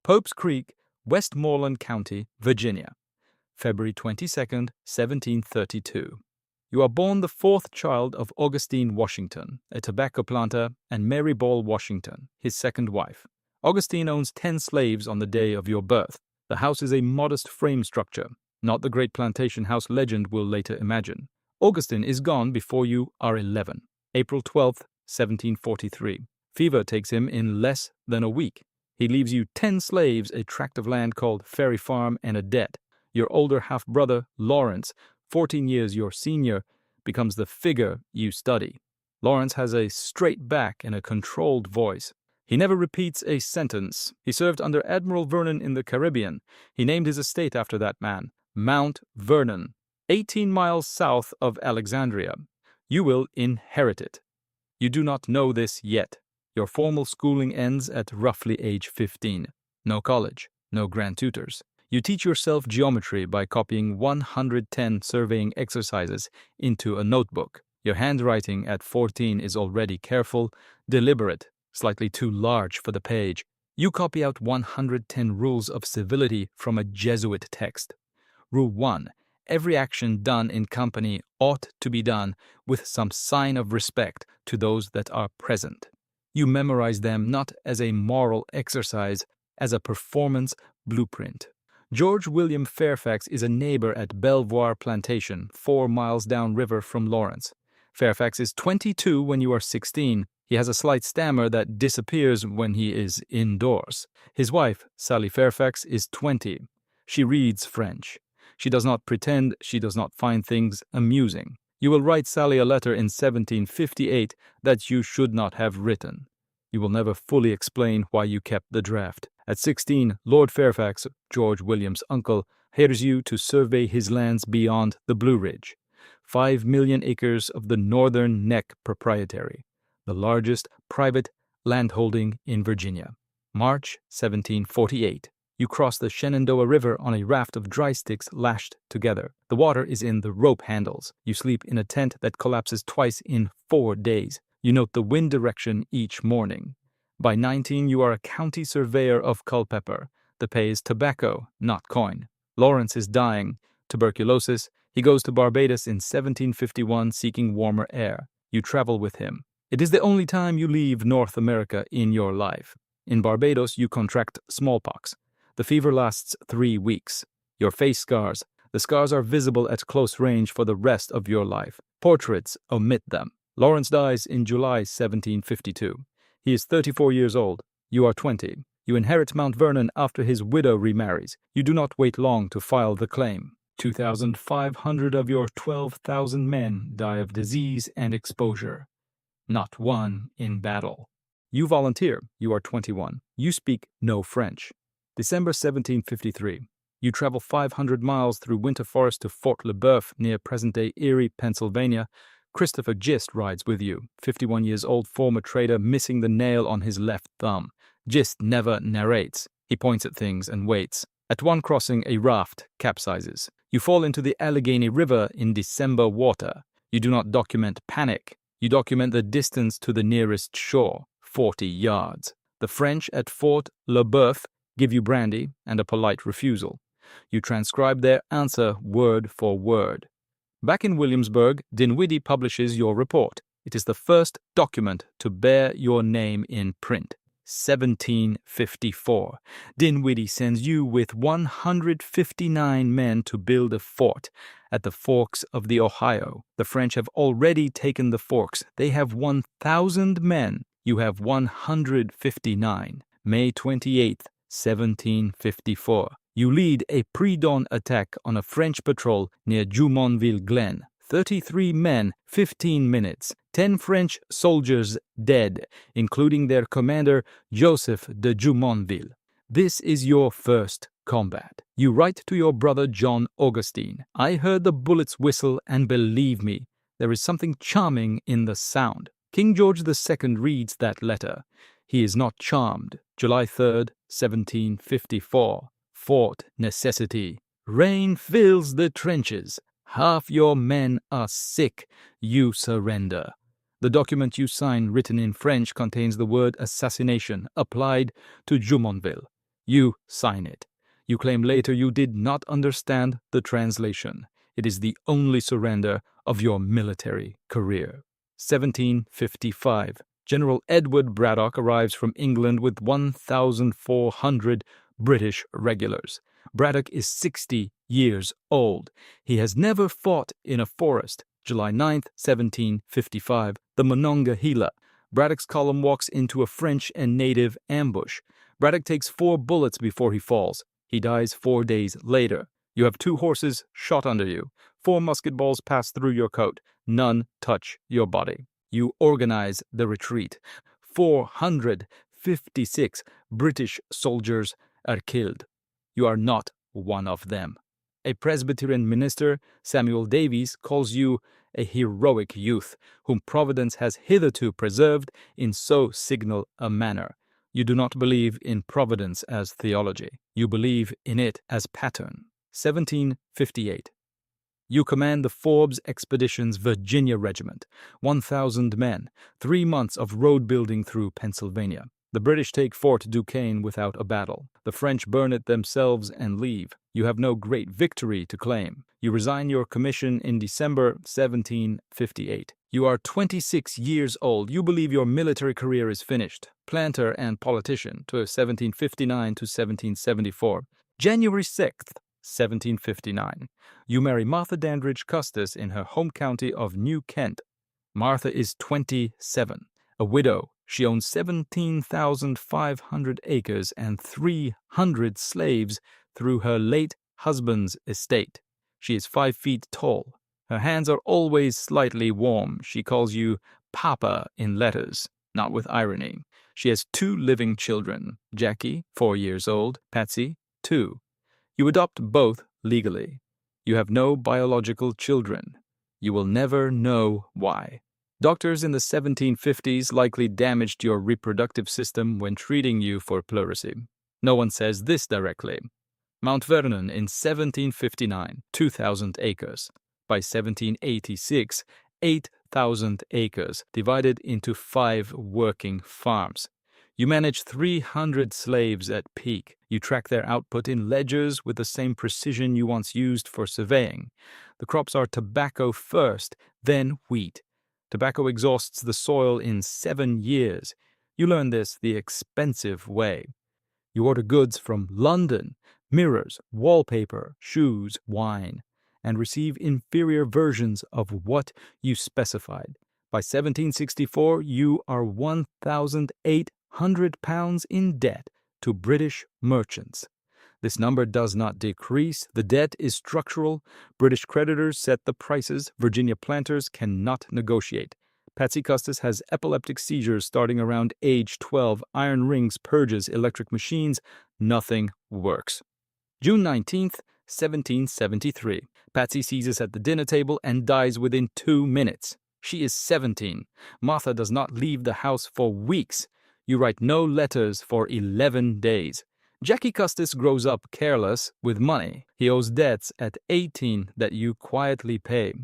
Pope's Creek, Westmoreland County, Virginia, February 22nd, 1732. You are born the fourth child of Augustine Washington, a tobacco planter, and Mary Ball Washington, his second wife. Augustine owns 10 slaves on the day of your birth. The house is a modest frame structure, not the great plantation house legend will later imagine. Augustine is gone before you are 11. April 12th, 1743. Fever takes him in less than a week. He leaves you 10 slaves, a tract of land called Ferry Farm, and a debt. Your older half-brother, Lawrence, 14 years your senior, becomes the figure you study. Lawrence has a straight back and a controlled voice. He never repeats a sentence. He served under Admiral Vernon in the Caribbean. He named his estate after that man, Mount Vernon, 18 miles south of Alexandria. You will inherit it. You do not know this yet. Your formal schooling ends at roughly age 15. No college, no grand tutors. You teach yourself geometry by copying 110 surveying exercises into a notebook. Your handwriting at 14 is already careful, deliberate, slightly too large for the page. You copy out 110 rules of civility from a Jesuit text. Rule 1. Every action done in company ought to be done with some sign of respect to those that are present. You memorize them not as a moral exercise, as a performance blueprint. George William Fairfax is a neighbor at Belvoir Plantation, 4 miles downriver from Lawrence. Fairfax is 22 when you are 16. He has a slight stammer that disappears when he is indoors. His wife, Sally Fairfax, is 20. She reads French. She does not pretend she does not find things amusing. You will write Sally a letter in 1758 that you should not have written. You will never fully explain why you kept the draft. At 16, Lord Fairfax, George William's uncle, hires you to survey his lands beyond the Blue Ridge. 5 million acres of the Northern Neck Proprietary, the largest private landholding in Virginia. March 1748. You cross the Shenandoah River on a raft of dry sticks lashed together. The water is in the rope handles. You sleep in a tent that collapses twice in 4 days. You note the wind direction each morning. By 19, you are a county surveyor of Culpeper. The pay is tobacco, not coin. Lawrence is dying. Tuberculosis. He goes to Barbados in 1751 seeking warmer air. You travel with him. It is the only time you leave North America in your life. In Barbados, you contract smallpox. The fever lasts 3 weeks. Your face scars. The scars are visible at close range for the rest of your life. Portraits omit them. Lawrence dies in July 1752. He is 34 years old. You are 20. You inherit Mount Vernon after his widow remarries. You do not wait long to file the claim. 2,500 of your 12,000 men die of disease and exposure. Not one in battle. You volunteer. You are 21. You speak no French. December 1753. You travel 500 miles through winter forest to Fort Le Boeuf near present-day Erie, Pennsylvania. Christopher Gist rides with you, 51 years old former trader missing the nail on his left thumb. Gist never narrates. He points at things and waits. At one crossing, a raft capsizes. You fall into the Allegheny River in December water. You do not document panic. You document the distance to the nearest shore, 40 yards. The French at Fort Le Boeuf give you brandy and a polite refusal. You transcribe their answer word for word. Back in Williamsburg, Dinwiddie publishes your report. It is the first document to bear your name in print. 1754. Dinwiddie sends you with 159 men to build a fort at the forks of the Ohio. The French have already taken the forks. They have 1,000 men. You have 159. May 28th. 1754. You lead a pre-dawn attack on a French patrol near Jumonville Glen. 33 men, 15 minutes. 10 French soldiers dead, including their commander Joseph de Jumonville. This is your first combat. You write to your brother John Augustine. I heard the bullets whistle, and believe me, there is something charming in the sound. King George II reads that letter. He is not charmed. July 3rd, 1754. Fort Necessity. Rain fills the trenches. Half your men are sick. You surrender. The document you sign, written in French, contains the word assassination applied to Jumonville. You sign it. You claim later you did not understand the translation. It is the only surrender of your military career. 1755. General Edward Braddock arrives from England with 1,400 British regulars. Braddock is 60 years old. He has never fought in a forest. July 9th, 1755, the Monongahela. Braddock's column walks into a French and native ambush. Braddock takes 4 bullets before he falls. He dies 4 days later. You have 2 horses shot under you. 4 musket balls pass through your coat. None touch your body. You organize the retreat. 456 British soldiers are killed. You are not one of them. A Presbyterian minister, Samuel Davies, calls you a heroic youth, whom Providence has hitherto preserved in so signal a manner. You do not believe in Providence as theology. You believe in it as pattern. 1758. You command the Forbes Expedition's Virginia Regiment, 1,000 men, 3 months of road building through Pennsylvania. The British take Fort Duquesne without a battle. The French burn it themselves and leave. You have no great victory to claim. You resign your commission in December 1758. You are 26 years old. You believe your military career is finished. Planter and politician to 1759 to 1774. January 6th. 1759. You marry Martha Dandridge Custis in her home county of New Kent. Martha is 27. A widow, she owns 17,500 acres and 300 slaves through her late husband's estate. She is 5 feet tall. Her hands are always slightly warm. She calls you Papa in letters, not with irony. She has 2 living children, Jackie, 4 years old, Patsy, 2. You adopt both legally. You have no biological children. You will never know why. Doctors in the 1750s likely damaged your reproductive system when treating you for pleurisy. No one says this directly. Mount Vernon in 1759, 2,000 acres. By 1786, 8,000 acres, divided into 5 working farms. You manage 300 slaves at peak. You track their output in ledgers with the same precision you once used for surveying. The crops are tobacco first, then wheat. Tobacco exhausts the soil in 7 years. You learn this the expensive way. You order goods from London, mirrors, wallpaper, shoes, wine, and receive inferior versions of what you specified. By 1764, you are 1,800 pounds in debt to British merchants. This number does not decrease. The debt is structural. British creditors set the prices. Virginia planters cannot negotiate. Patsy Custis has epileptic seizures starting around age 12. Iron rings, purges, electric machines. Nothing works. June 19th, 1773. Patsy seizes at the dinner table and dies within 2 minutes. She is 17. Martha does not leave the house for weeks. You write no letters for 11 days. Jackie Custis grows up careless with money. He owes debts at 18 that you quietly pay.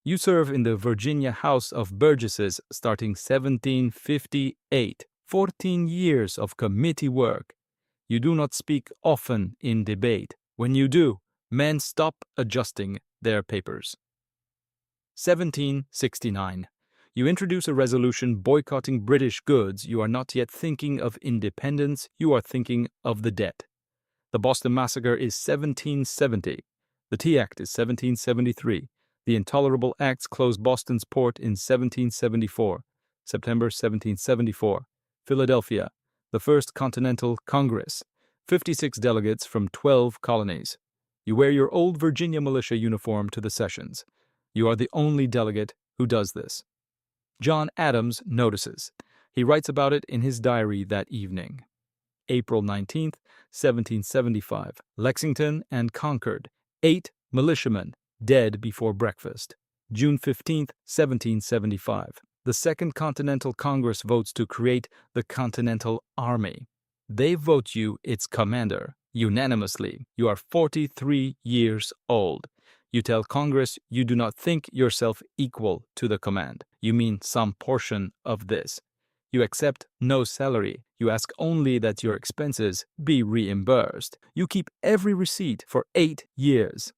You serve in the Virginia House of Burgesses starting 1758. 14 years of committee work. You do not speak often in debate. When you do, men stop adjusting their papers. 1769. You introduce a resolution boycotting British goods. You are not yet thinking of independence. You are thinking of the debt. The Boston Massacre is 1770. The Tea Act is 1773. The Intolerable Acts close Boston's port in 1774. September 1774. Philadelphia. The First Continental Congress. 56 delegates from 12 colonies. You wear your old Virginia militia uniform to the sessions. You are the only delegate who does this. John Adams notices. He writes about it in his diary that evening. April 19th, 1775. Lexington and Concord. 8 militiamen dead before breakfast. June 15th, 1775. The Second Continental Congress votes to create the Continental Army. They vote you its commander, unanimously. You are 43 years old. You tell Congress you do not think yourself equal to the command. You mean some portion of this. You accept no salary. You ask only that your expenses be reimbursed. You keep every receipt for 8 years.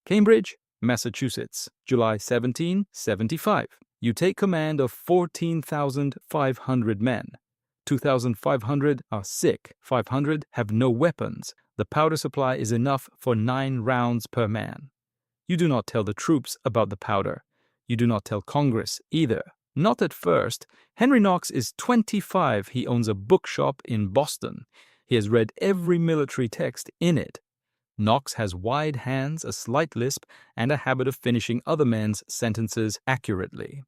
Cambridge, Massachusetts, July 1775. You take command of 14,500 men. 2,500 are sick, 500 have no weapons. The powder supply is enough for 9 rounds per man. You do not tell the troops about the powder. You do not tell Congress either. Not at first. Henry Knox is 25. He owns a bookshop in Boston. He has read every military text in it. Knox has wide hands, a slight lisp, and a habit of finishing other men's sentences accurately.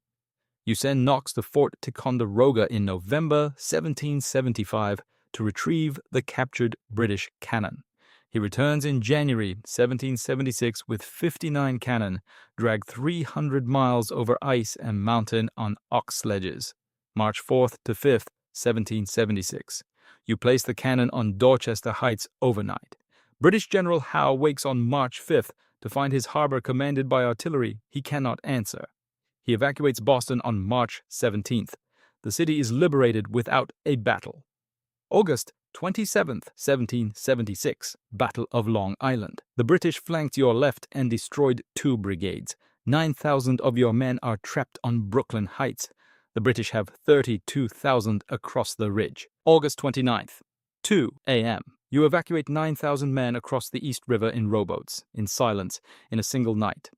You send Knox to Fort Ticonderoga in November 1775 to retrieve the captured British cannon. He returns in January 1776 with 59 cannon, dragged 300 miles over ice and mountain on ox sledges. March 4th to 5th, 1776. You place the cannon on Dorchester Heights overnight. British General Howe wakes on March 5th to find his harbor commanded by artillery. He cannot answer. He evacuates Boston on March 17th. The city is liberated without a battle. August 27th, 1776, Battle of Long Island. The British flanked your left and destroyed 2 brigades. 9,000 of your men are trapped on Brooklyn Heights. The British have 32,000 across the ridge. August 29th, 2 a.m. You evacuate 9,000 men across the East River in rowboats, in silence, in a single night.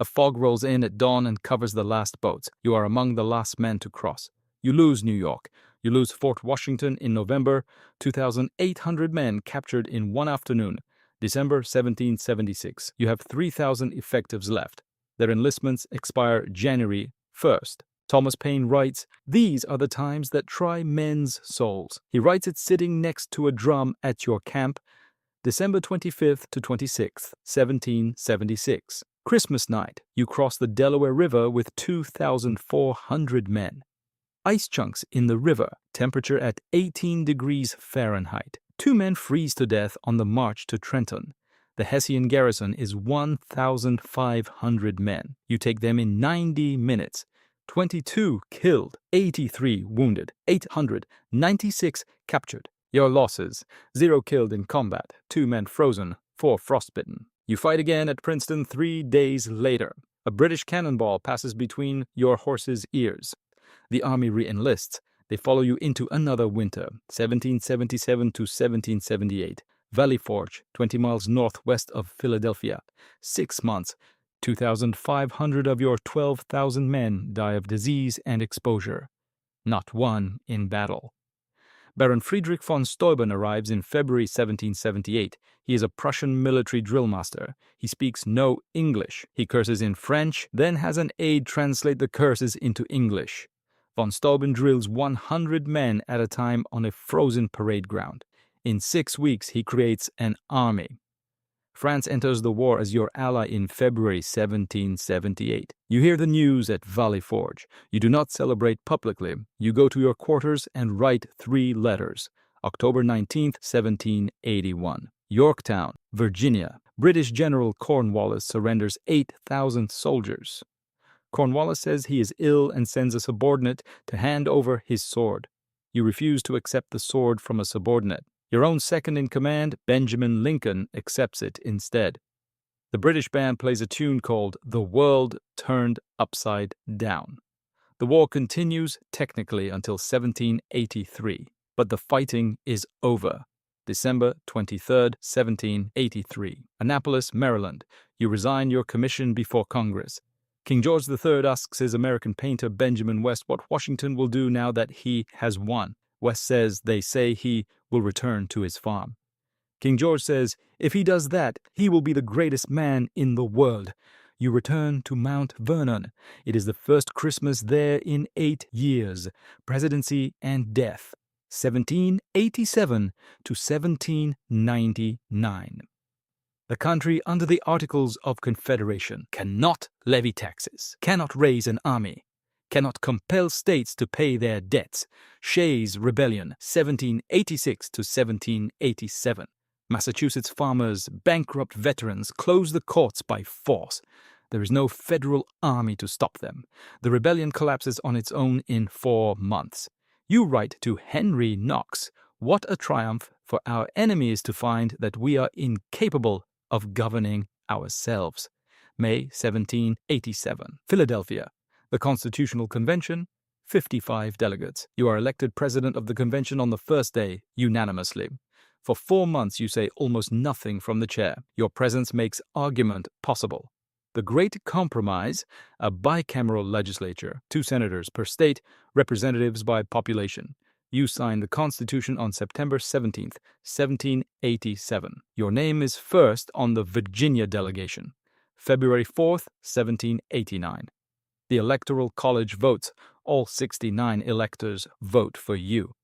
A fog rolls in at dawn and covers the last boats. You are among the last men to cross. You lose New York. You lose Fort Washington in November. 2,800 men captured in one afternoon. December 1776. You have 3,000 effectives left. Their enlistments expire January 1st. Thomas Paine writes, "These are the times that try men's souls." He writes it sitting next to a drum at your camp, December 25th to 26th, 1776. Christmas night, you cross the Delaware River with 2,400 men. Ice chunks in the river, temperature at 18 degrees Fahrenheit. 2 men freeze to death on the march to Trenton. The Hessian garrison is 1,500 men. You take them in 90 minutes. 22 killed, 83 wounded, 896 captured. Your losses: 0 killed in combat, 2 men frozen, 4 frostbitten. You fight again at Princeton 3 days later. A British cannonball passes between your horse's ears. The army re-enlists. They follow you into another winter, 1777 to 1778. Valley Forge, 20 miles northwest of Philadelphia. 6 months. 2,500 of your 12,000 men die of disease and exposure. Not one in battle. Baron Friedrich von Steuben arrives in February 1778. He is a Prussian military drill master. He speaks no English. He curses in French, then has an aide translate the curses into English. Von Steuben drills 100 men at a time on a frozen parade ground. In 6 weeks, he creates an army. France enters the war as your ally in February 1778. You hear the news at Valley Forge. You do not celebrate publicly. You go to your quarters and write 3 letters. October 19th, 1781. Yorktown, Virginia. British General Cornwallis surrenders 8,000 soldiers. Cornwallis says he is ill and sends a subordinate to hand over his sword. You refuse to accept the sword from a subordinate. Your own second-in-command, Benjamin Lincoln, accepts it instead. The British band plays a tune called "The World Turned Upside Down." The war continues technically until 1783, but the fighting is over. December 23, 1783. Annapolis, Maryland. You resign your commission before Congress. King George III asks his American painter Benjamin West what Washington will do now that he has won. West says they say he will return to his farm. King George says, if he does that, he will be the greatest man in the world. You return to Mount Vernon. It is the first Christmas there in 8 years. Presidency and death. 1787 to 1799. The country under the Articles of Confederation cannot levy taxes, cannot raise an army, cannot compel states to pay their debts. Shays' Rebellion, 1786 to 1787. Massachusetts farmers, bankrupt veterans close the courts by force. There is no federal army to stop them. The rebellion collapses on its own in 4 months. You write to Henry Knox, "What a triumph for our enemies to find that we are incapable of governing ourselves." May 1787. Philadelphia. The Constitutional Convention, 55 delegates. You are elected president of the convention on the first day, unanimously. For 4 months you say almost nothing from the chair. Your presence makes argument possible. The Great Compromise, a bicameral legislature, 2 senators per state, representatives by population. You signed the Constitution on September 17, 1787. Your name is first on the Virginia delegation. February 4, 1789. The Electoral College votes. All 69 electors vote for you.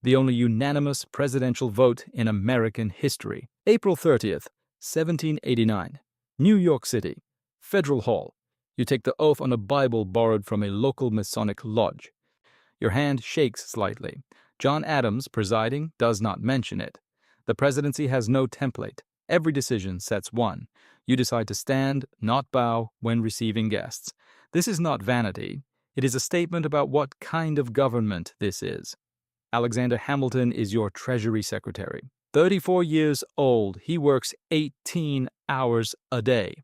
The only unanimous presidential vote in American history. April 30th, 1789. New York City. Federal Hall. You take the oath on a Bible borrowed from a local Masonic lodge. Your hand shakes slightly. John Adams, presiding, does not mention it. The presidency has no template. Every decision sets one. You decide to stand, not bow, when receiving guests. This is not vanity. It is a statement about what kind of government this is. Alexander Hamilton is your Treasury Secretary. 34 years old, he works 18 hours a day.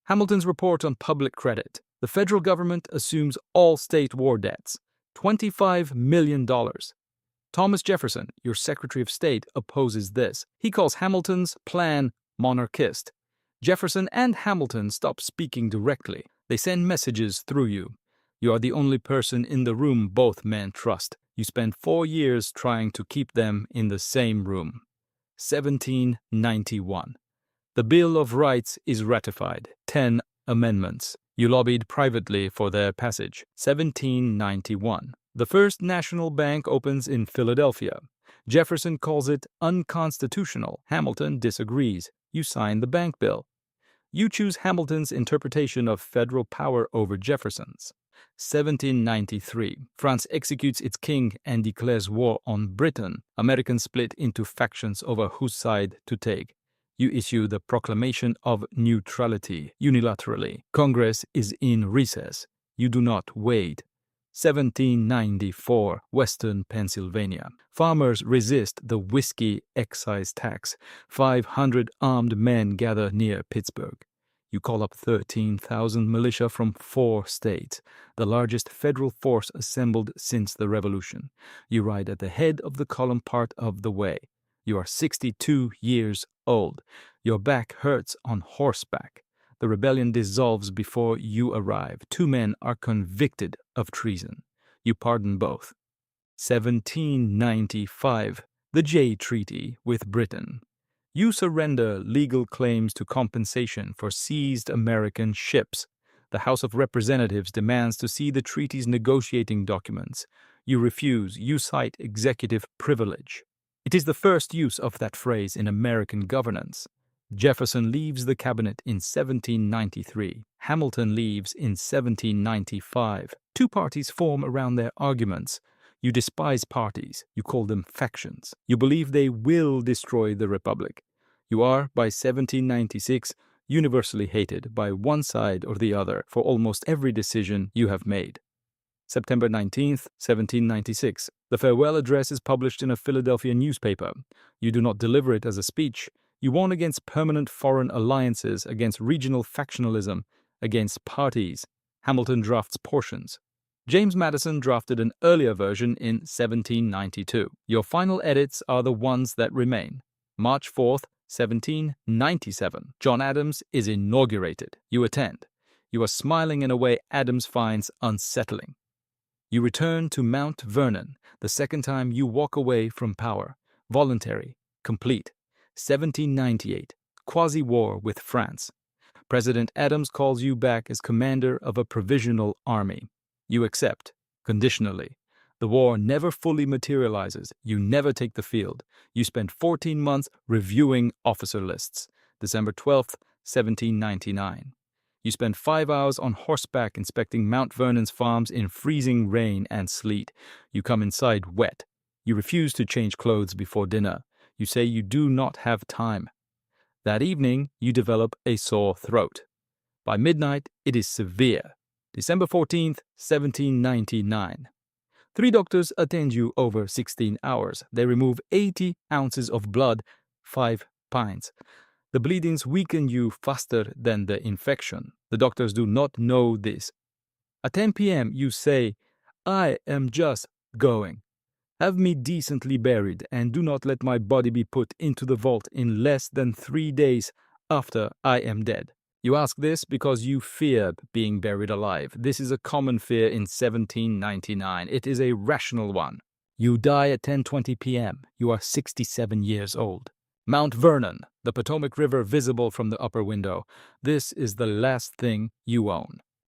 Hamilton's report on public credit. The federal government assumes all state war debts. $25 million. Thomas Jefferson, your Secretary of State, opposes this. He calls Hamilton's plan monarchist. Jefferson and Hamilton stop speaking directly. They send messages through you. You are the only person in the room both men trust. You spend 4 years trying to keep them in the same room. 1791. The Bill of Rights is ratified. 10 amendments. You lobbied privately for their passage. 1791. The First National Bank opens in Philadelphia. Jefferson calls it unconstitutional. Hamilton disagrees. You sign the bank bill. You choose Hamilton's interpretation of federal power over Jefferson's. 1793. France executes its king and declares war on Britain. Americans split into factions over whose side to take. You issue the Proclamation of Neutrality unilaterally. Congress is in recess. You do not wait. 1794. Western Pennsylvania. Farmers resist the whiskey excise tax. 500 armed men gather near Pittsburgh. You call up 13,000 militia from 4 states, the largest federal force assembled since the Revolution. You ride at the head of the column part of the way. You are 62 years old. Your back hurts on horseback. The rebellion dissolves before you arrive. 2 men are convicted of treason. You pardon both. 1795. The Jay Treaty with Britain. You surrender legal claims to compensation for seized American ships. The House of Representatives demands to see the treaty's negotiating documents. You refuse. You cite executive privilege. It is the first use of that phrase in American governance. Jefferson leaves the cabinet in 1793. Hamilton leaves in 1795. 2 parties form around their arguments. You despise parties. You call them factions. You believe they will destroy the republic. You are, by 1796, universally hated by one side or the other for almost every decision you have made. September 19th, 1796. The farewell address is published in a Philadelphia newspaper. You do not deliver it as a speech. You warn against permanent foreign alliances, against regional factionalism, against parties. Hamilton drafts portions. James Madison drafted an earlier version in 1792. Your final edits are the ones that remain. March 4th, 1797. John Adams is inaugurated. You attend. You are smiling in a way Adams finds unsettling. You return to Mount Vernon, the second time you walk away from power. Voluntary, complete. 1798. Quasi-war with France. President Adams calls you back as commander of a provisional army. You accept, conditionally. The war never fully materializes. You never take the field. You spend 14 months reviewing officer lists. December 12th, 1799. You spend 5 hours on horseback inspecting Mount Vernon's farms in freezing rain and sleet. You come inside wet. You refuse to change clothes before dinner. You say you do not have time. That evening, you develop a sore throat. By midnight, it is severe. December 14th, 1799. 3 doctors attend you over 16 hours. They remove 80 ounces of blood, 5 pints. The bleedings weaken you faster than the infection. The doctors do not know this. At 10 p.m., you say, "I am just going. Have me decently buried, and do not let my body be put into the vault in less than 3 days after I am dead." You ask this because you fear being buried alive. This is a common fear in 1799. It is a rational one. You die at 10:20 p.m. You are 67 years old. Mount Vernon, the Potomac River visible from the upper window. This is the last thing you own.